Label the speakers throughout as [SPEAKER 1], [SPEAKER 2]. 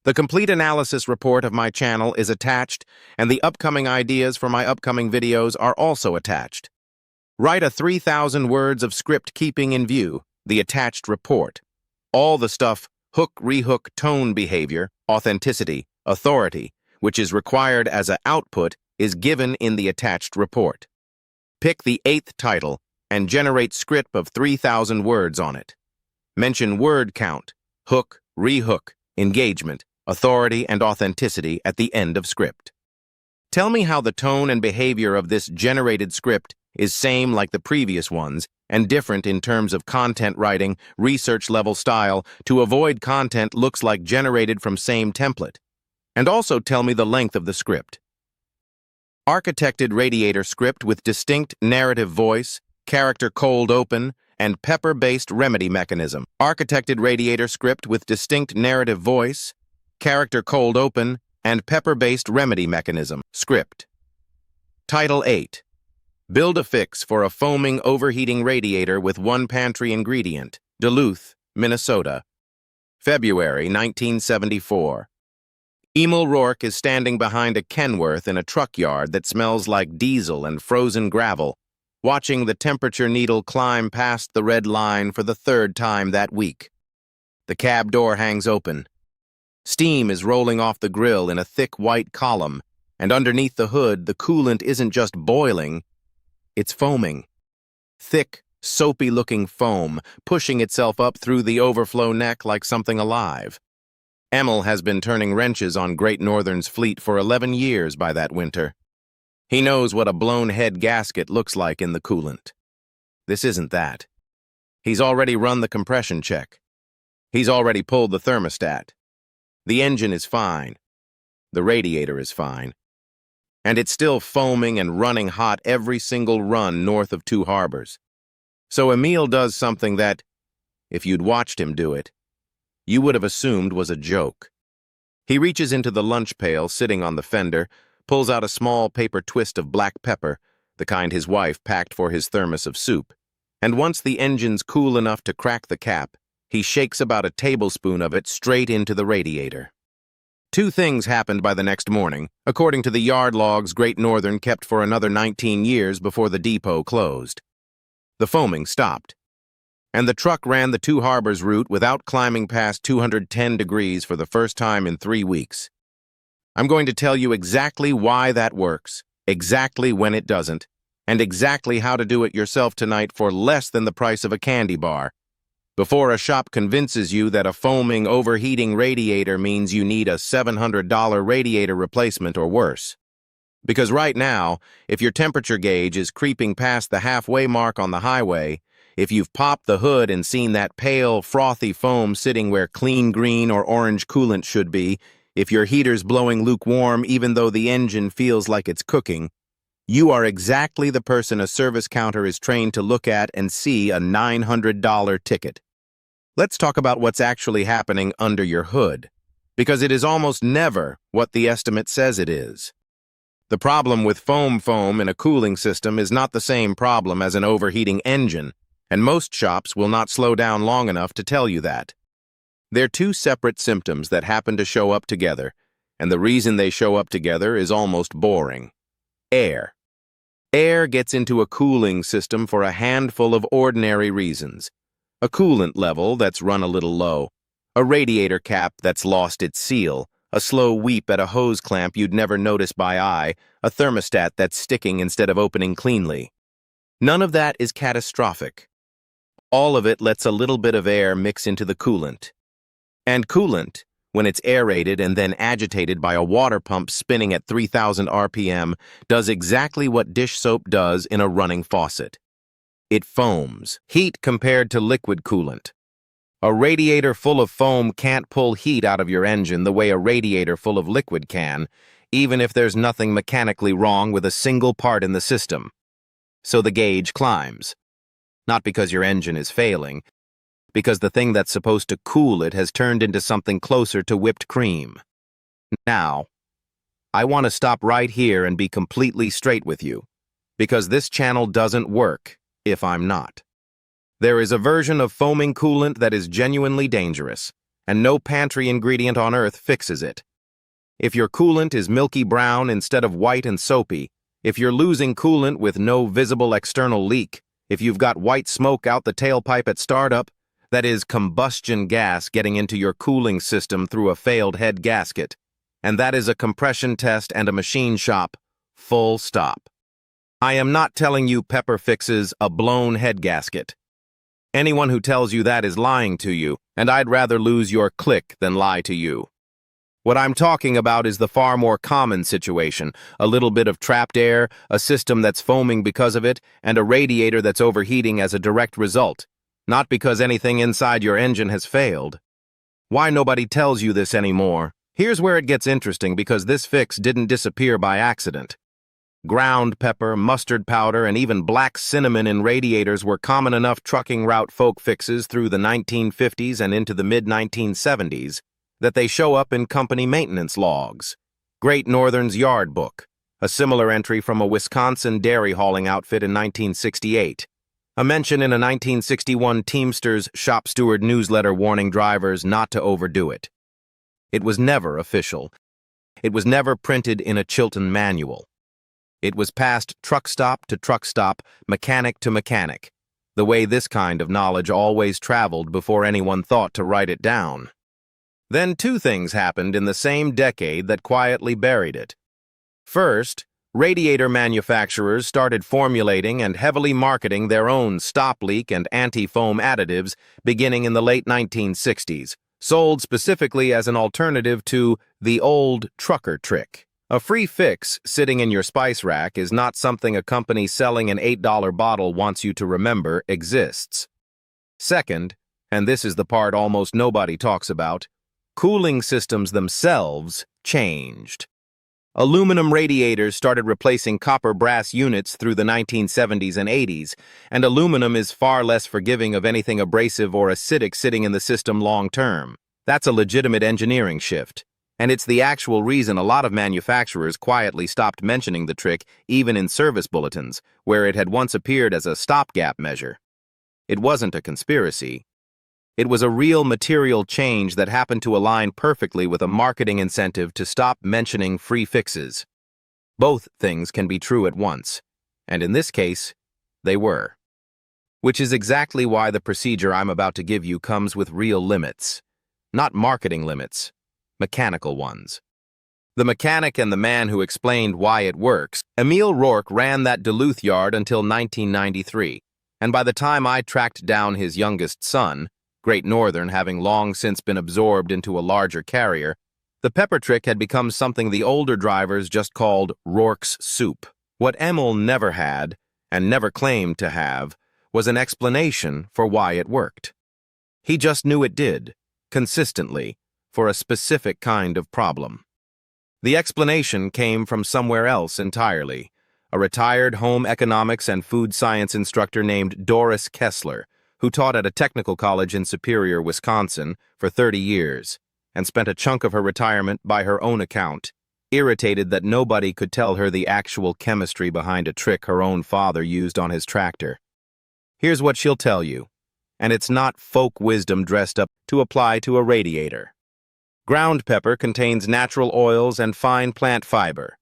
[SPEAKER 1] The complete analysis report of my channel is attached, and the upcoming ideas for my upcoming videos are also attached. Write a 3,000 words of script keeping in view the attached report. All the stuff, hook, rehook, tone behavior, authenticity, authority, which is required as an output, is given in the attached report. Pick the 8th title and generate script of 3,000 words on it. Mention word count, hook, rehook, engagement, authority, and authenticity at the end of script. Tell me how the tone and behavior of this generated script is same like the previous ones and different in terms of content writing, research level style, to avoid content looks like generated from same template. And also tell me the length of the script. Architected radiator script with distinct narrative voice, character cold open, and pepper-based remedy mechanism. Architected radiator script with distinct narrative voice, character cold open, and pepper-based remedy mechanism. Script. Title 8. Build a fix for a foaming overheating radiator with one pantry ingredient. Duluth, Minnesota. February 1974. Emil Rourke is standing behind a Kenworth in a truck yard that smells like diesel and frozen gravel, watching the temperature needle climb past the red line for the 3rd time that week. The cab door hangs open. Steam is rolling off the grill in a thick white column, and underneath the hood, the coolant isn't just boiling, it's foaming. Thick, soapy-looking foam, pushing itself up through the overflow neck like something alive. Emil has been turning wrenches on Great Northern's fleet for 11 years by that winter. He knows what a blown head gasket looks like in the coolant. This isn't that. He's already run the compression check. He's already pulled the thermostat. The engine is fine. The radiator is fine. And it's still foaming and running hot every single run north of Two Harbors. So Emil does something that, if you'd watched him do it, you would have assumed was a joke. He reaches into the lunch pail sitting on the fender, pulls out a small paper twist of black pepper, the kind his wife packed for his thermos of soup, and once the engine's cool enough to crack the cap, he shakes about a tablespoon of it straight into the radiator. 2 things happened by the next morning, according to the yard logs Great Northern kept for another 19 years before the depot closed. The foaming stopped, and the truck ran the Two Harbors route without climbing past 210 degrees for the first time in 3 weeks. I'm going to tell you exactly why that works, exactly when it doesn't, and exactly how to do it yourself tonight for less than the price of a candy bar, before a shop convinces you that a foaming, overheating radiator means you need a $700 radiator replacement or worse. Because right now, if your temperature gauge is creeping past the halfway mark on the highway, if you've popped the hood and seen that pale, frothy foam sitting where clean green or orange coolant should be, if your heater's blowing lukewarm even though the engine feels like it's cooking, you are exactly the person a service counter is trained to look at and see a $900 ticket. Let's talk about what's actually happening under your hood, because it is almost never what the estimate says it is. The problem with foam in a cooling system is not the same problem as an overheating engine, and most shops will not slow down long enough to tell you that. They're 2 separate symptoms that happen to show up together, and the reason they show up together is almost boring. Air. Air gets into a cooling system for a handful of ordinary reasons. A coolant level that's run a little low, a radiator cap that's lost its seal, a slow weep at a hose clamp you'd never notice by eye, a thermostat that's sticking instead of opening cleanly. None of that is catastrophic. All of it lets a little bit of air mix into the coolant. And coolant, when it's aerated and then agitated by a water pump spinning at 3,000 RPM, does exactly what dish soap does in a running faucet. It foams. Heat compared to liquid coolant. A radiator full of foam can't pull heat out of your engine the way a radiator full of liquid can, even if there's nothing mechanically wrong with a single part in the system. So the gauge climbs. Not because your engine is failing, because the thing that's supposed to cool it has turned into something closer to whipped cream. Now, I want to stop right here and be completely straight with you, because this channel doesn't work if I'm not. There is a version of foaming coolant that is genuinely dangerous, and no pantry ingredient on earth fixes it. If your coolant is milky brown instead of white and soapy, if you're losing coolant with no visible external leak, if you've got white smoke out the tailpipe at startup, that is combustion gas getting into your cooling system through a failed head gasket, and that is a compression test and a machine shop, full stop. I am not telling you Pepper fixes a blown head gasket. Anyone who tells you that is lying to you, and I'd rather lose your click than lie to you. What I'm talking about is the far more common situation, a little bit of trapped air, a system that's foaming because of it, and a radiator that's overheating as a direct result, not because anything inside your engine has failed. Why nobody tells you this anymore? Here's where it gets interesting, because this fix didn't disappear by accident. Ground pepper, mustard powder, and even black cinnamon in radiators were common enough trucking route folk fixes through the 1950s and into the mid-1970s that they show up in company maintenance logs. Great Northern's Yard Book, a similar entry from a Wisconsin dairy hauling outfit in 1968. A mention in a 1961 Teamsters shop steward newsletter warning drivers not to overdo it. It was never official. It was never printed in a Chilton manual. It was passed truck stop to truck stop, mechanic to mechanic, the way this kind of knowledge always traveled before anyone thought to write it down. Then two things happened in the same decade that quietly buried it. First, radiator manufacturers started formulating and heavily marketing their own stop leak and anti-foam additives beginning in the late 1960s, sold specifically as an alternative to the old trucker trick. A free fix sitting in your spice rack is not something a company selling an $8 bottle wants you to remember exists. Second, and this is the part almost nobody talks about, cooling systems themselves changed. Aluminum radiators started replacing copper brass units through the 1970s and 80s, and aluminum is far less forgiving of anything abrasive or acidic sitting in the system long term. That's a legitimate engineering shift. And it's the actual reason a lot of manufacturers quietly stopped mentioning the trick even in service bulletins, where it had once appeared as a stopgap measure. It wasn't a conspiracy. It was a real material change that happened to align perfectly with a marketing incentive to stop mentioning free fixes. Both things can be true at once, and in this case, they were. Which is exactly why the procedure I'm about to give you comes with real limits. Not marketing limits. Mechanical ones. The mechanic and the man who explained why it works, Emil Rourke, ran that Duluth yard until 1993, and by the time I tracked down his youngest son, Great Northern having long since been absorbed into a larger carrier, the pepper trick had become something the older drivers just called Rourke's soup. What Emil never had, and never claimed to have, was an explanation for why it worked. He just knew it did, consistently, for a specific kind of problem. The explanation came from somewhere else entirely, a retired home economics and food science instructor named Doris Kessler, who taught at a technical college in Superior, Wisconsin, for 30 years, and spent a chunk of her retirement, by her own account, irritated that nobody could tell her the actual chemistry behind a trick her own father used on his tractor. Here's what she'll tell you, and it's not folk wisdom dressed up to apply to a radiator. Ground pepper contains natural oils and fine plant fiber.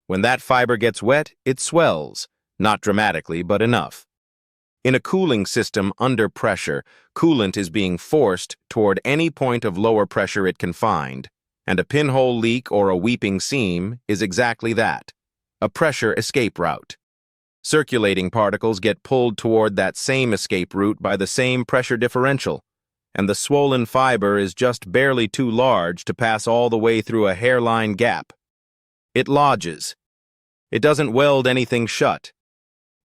[SPEAKER 1] When that fiber gets wet, it swells, not dramatically, but enough. In a cooling system under pressure, coolant is being forced toward any point of lower pressure it can find, and a pinhole leak or a weeping seam is exactly that, a pressure escape route. Circulating particles get pulled toward that same escape route by the same pressure differential, and the swollen fiber is just barely too large to pass all the way through a hairline gap. It lodges. It doesn't weld anything shut.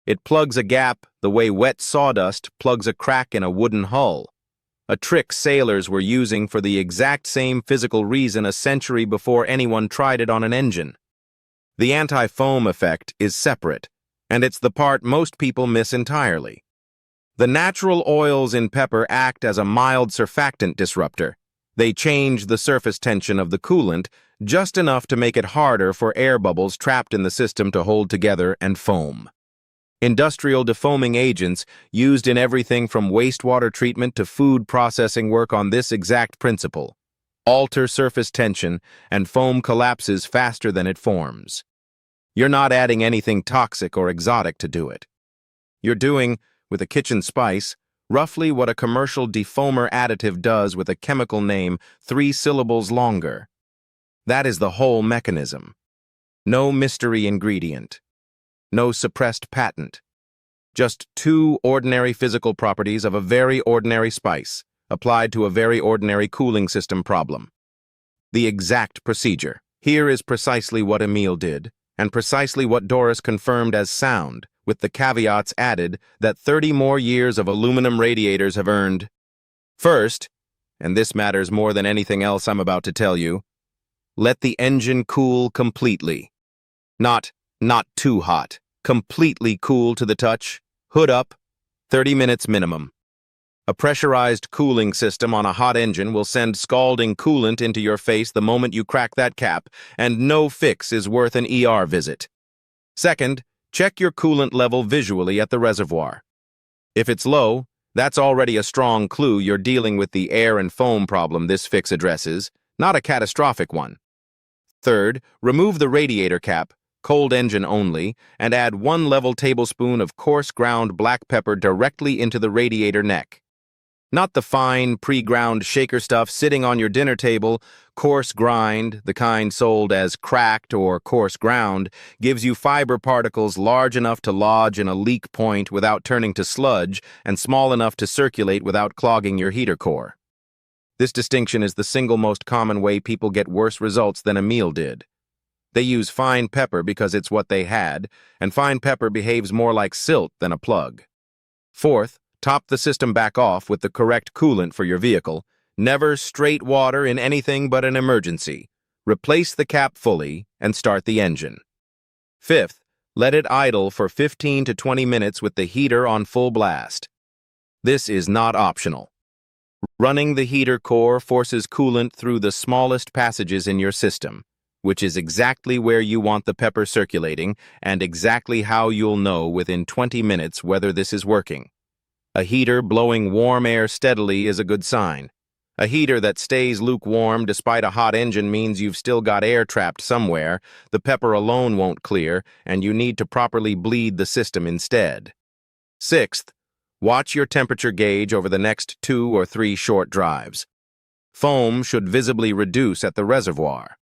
[SPEAKER 1] It plugs a gap the way wet sawdust plugs a crack in a wooden hull, a trick sailors were using for the exact same physical reason a century before anyone tried it on an engine. The anti-foam effect is separate, and it's the part most people miss entirely. The natural oils in pepper act as a mild surfactant disruptor. They change the surface tension of the coolant just enough to make it harder for air bubbles trapped in the system to hold together and foam. Industrial defoaming agents used in everything from wastewater treatment to food processing work on this exact principle. Alter surface tension, and foam collapses faster than it forms. You're not adding anything toxic or exotic to do it. You're doing, with a kitchen spice, roughly what a commercial defoamer additive does with a chemical name 3 syllables longer. That is the whole mechanism. No mystery ingredient. No suppressed patent. Just 2 ordinary physical properties of a very ordinary spice, applied to a very ordinary cooling system problem. The exact procedure. Here is precisely what Emil did, and precisely what Doris confirmed as sound, with the caveats added that 30 more years of aluminum radiators have earned. First, and this matters more than anything else I'm about to tell you, let the engine cool completely. Not too hot. Completely cool to the touch. Hood up. 30 minutes minimum. A pressurized cooling system on a hot engine will send scalding coolant into your face the moment you crack that cap, and no fix is worth an ER visit. Second, check your coolant level visually at the reservoir. If it's low, that's already a strong clue you're dealing with the air and foam problem this fix addresses, not a catastrophic one. Third, remove the radiator cap, cold engine only, and add 1 level tablespoon of coarse ground black pepper directly into the radiator neck. Not the fine, pre-ground shaker stuff sitting on your dinner table. Coarse grind, the kind sold as cracked or coarse ground, gives you fiber particles large enough to lodge in a leak point without turning to sludge and small enough to circulate without clogging your heater core. This distinction is the single most common way people get worse results than Emil did. They use fine pepper because it's what they had, and fine pepper behaves more like silt than a plug. Fourth, top the system back off with the correct coolant for your vehicle. Never straight water in anything but an emergency. Replace the cap fully and start the engine. Fifth, let it idle for 15 to 20 minutes with the heater on full blast. This is not optional. Running the heater core forces coolant through the smallest passages in your system, which is exactly where you want the pepper circulating and exactly how you'll know within 20 minutes whether this is working. A heater blowing warm air steadily is a good sign. A heater that stays lukewarm despite a hot engine means you've still got air trapped somewhere, the pepper alone won't clear, and you need to properly bleed the system instead. Sixth, watch your temperature gauge over the next 2 or 3 short drives. Foam should visibly reduce at the reservoir.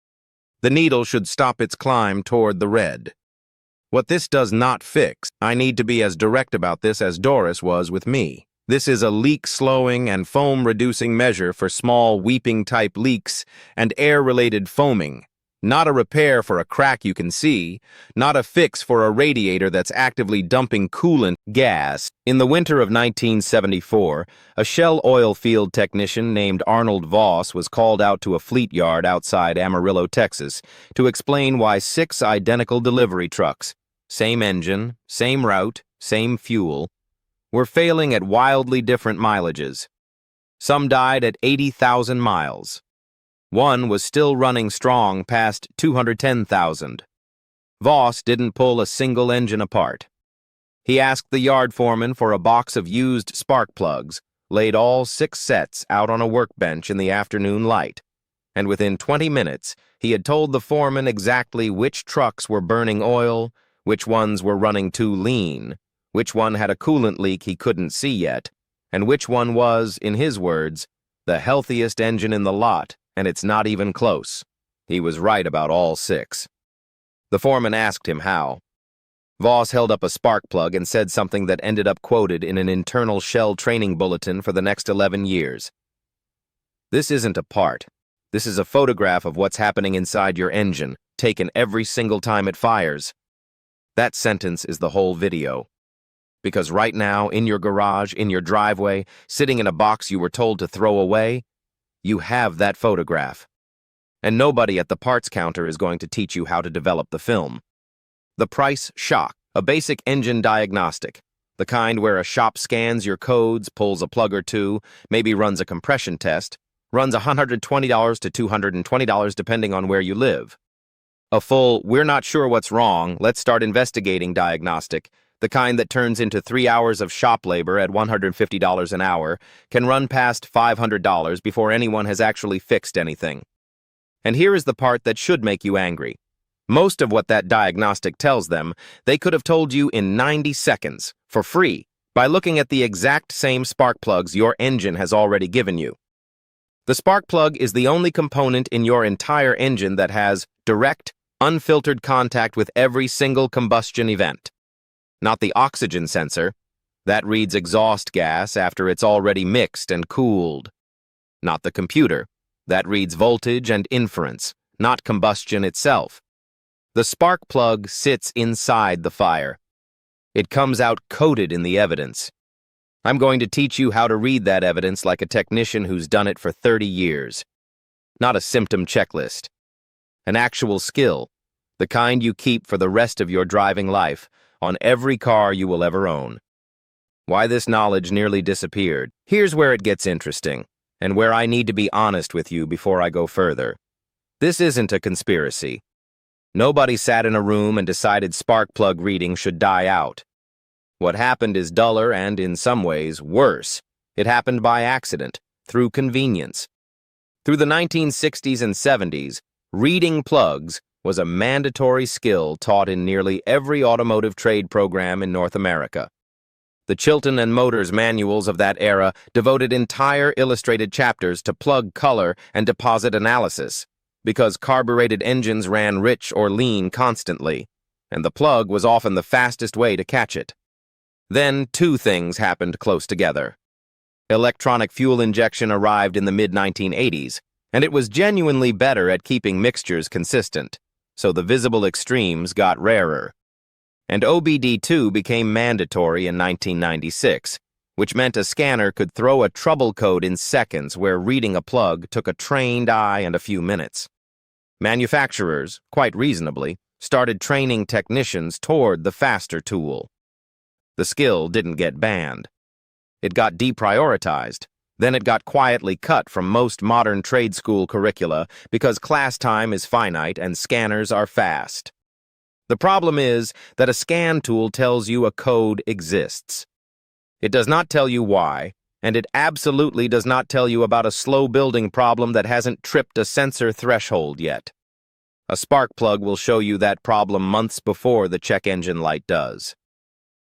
[SPEAKER 1] The needle should stop its climb toward the red. What this does not fix, I need to be as direct about this as Doris was with me. This is a leak-slowing and foam-reducing measure for small weeping-type leaks and air-related foaming, not a repair for a crack you can see, not a fix for a radiator that's actively dumping coolant gas. In the winter of 1974, a Shell oil field technician named Arnold Voss was called out to a fleet yard outside Amarillo, Texas, to explain why 6 identical delivery trucks, same engine, same route, same fuel, were failing at wildly different mileages. Some died at 80,000 miles. One was still running strong past 210,000. Voss didn't pull a single engine apart. He asked the yard foreman for a box of used spark plugs, laid all 6 sets out on a workbench in the afternoon light, and within 20 minutes he had told the foreman exactly which trucks were burning oil, which ones were running too lean, which one had a coolant leak he couldn't see yet, and which one was, in his words, the healthiest engine in the lot, and it's not even close. He was right about all 6. The foreman asked him how. Voss held up a spark plug and said something that ended up quoted in an internal Shell training bulletin for the next 11 years. This isn't a part. This is a photograph of what's happening inside your engine, taken every single time it fires. That sentence is the whole video. Because right now, in your garage, in your driveway, sitting in a box you were told to throw away, you have that photograph. And nobody at the parts counter is going to teach you how to develop the film. The price shock, a basic engine diagnostic, the kind where a shop scans your codes, pulls a plug or two, maybe runs a compression test, runs $120 to $220 depending on where you live. A full, we're not sure what's wrong, let's start investigating diagnostic the kind that turns into 3 hours of shop labor at $150 an hour, can run past $500 before anyone has actually fixed anything. And here is the part that should make you angry. Most of what that diagnostic tells them, they could have told you in 90 seconds, for free, by looking at the exact same spark plugs your engine has already given you. The spark plug is the only component in your entire engine that has direct, unfiltered contact with every single combustion event. Not the oxygen sensor. That reads exhaust gas after it's already mixed and cooled. Not the computer. That reads voltage and inference, not combustion itself. The spark plug sits inside the fire. It comes out coded in the evidence. I'm going to teach you how to read that evidence like a technician who's done it for 30 years. Not a symptom checklist. An actual skill, the kind you keep for the rest of your driving life, on every car you will ever own. Why this knowledge nearly disappeared? Here's where it gets interesting, and where I need to be honest with you before I go further. This isn't a conspiracy. Nobody sat in a room and decided spark plug reading should die out. What happened is duller and, in some ways, worse. It happened by accident, through convenience. Through the 1960s and 70s, reading plugs was a mandatory skill taught in nearly every automotive trade program in North America. The Chilton and Motors manuals of that era devoted entire illustrated chapters to plug color and deposit analysis, because carbureted engines ran rich or lean constantly, and the plug was often the fastest way to catch it. Then two things happened close together. Electronic fuel injection arrived in the mid-1980s, and it was genuinely better at keeping mixtures consistent, so the visible extremes got rarer. And OBD2 became mandatory in 1996, which meant a scanner could throw a trouble code in seconds where reading a plug took a trained eye and a few minutes. Manufacturers, quite reasonably, started training technicians toward the faster tool. The skill didn't get banned. It got deprioritized. Then it got quietly cut from most modern trade school curricula because class time is finite and scanners are fast. The problem is that a scan tool tells you a code exists. It does not tell you why, and it absolutely does not tell you about a slow building problem that hasn't tripped a sensor threshold yet. A spark plug will show you that problem months before the check engine light does.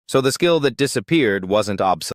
[SPEAKER 1] So the skill that disappeared wasn't obsolete.